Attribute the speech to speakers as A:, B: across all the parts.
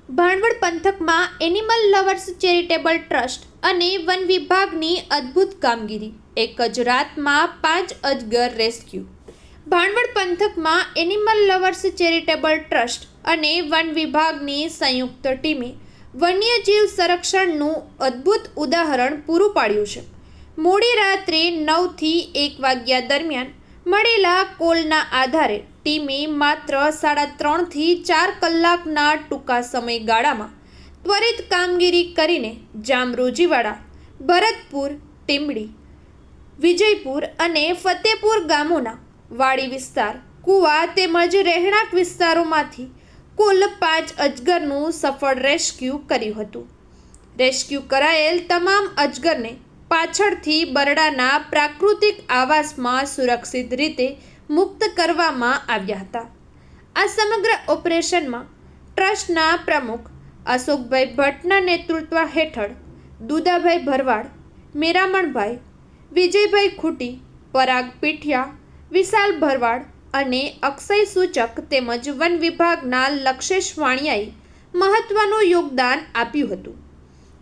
A: ભાણવડ પંથકમાં animal lovers charitable trust અને one વિભાગની અદ્ભુત કામગીરી. એક જ રાતમાં 5 અજગર રેસ્ક્યુ. ભાણવડ પંથકમાં એનિમલ લવર્સ ચેરિટેબલ ટ્રસ્ટ અને વન વિભાગની સંયુક્ત ટીમે વન્યજીવ સંરક્ષણનું અદ્ભુત ઉદાહરણ પૂરું પાડ્યું છે. મોડી રાત્રે 9 થી 1 વાગ્યા દરમિયાન મળેલા કોલના આધારે ટીમે માત્ર 3.5 થી 4 કલાકના ટૂંકા સમયગાળામાં ત્વરિત કામગીરી કરીને જામરોજીવાડા, ભરતપુર, ટીમડી, વિજયપુર અને ફતેપુર ગામોના વાડી વિસ્તાર, કુવા તેમજ રહેણાંક વિસ્તારોમાંથી કુલ 5 અજગરનું સફળ રેસ્ક્યુ કર્યું હતું. રેસ્ક્યુ કરાયેલ તમામ અજગરને પાછળથી બરડાના પ્રાકૃતિક આવાસમાં સુરક્ષિત રીતે મુક્ત કરવામાં આવ્યા હતા. આ સમગ્ર ઓપરેશનમાં ટ્રસ્ટના પ્રમુખ અશોકભાઈ ભટ્ટના નેતૃત્વ હેઠળ દુદાભાઈ ભરવાડ, મેરામણભાઈ, વિજયભાઈ ખૂટી, પરાગ પીઠિયા, વિશાલ ભરવાડ અને અક્ષય સૂચક તેમજ વન વિભાગના લક્ષેશ વાણિયાએ મહત્વનું યોગદાન આપ્યું હતું.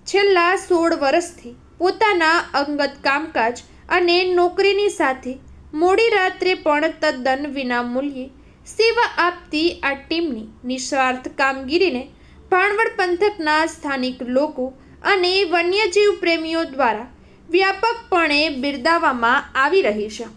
A: છેલ્લા 16 વર્ષથી પોતાના અંગત કામકાજ અને નોકરીની સાથે મોડી રાત્રે પણ તદ્દન વિનામૂલ્યે સેવા આપતી આ ટીમની નિસ્વાર્થ કામગીરીને ભાણવડ પંથકના સ્થાનિક લોકો અને વન્યજીવ પ્રેમીઓ દ્વારા વ્યાપકપણે બિરદાવવામાં આવી રહી છે.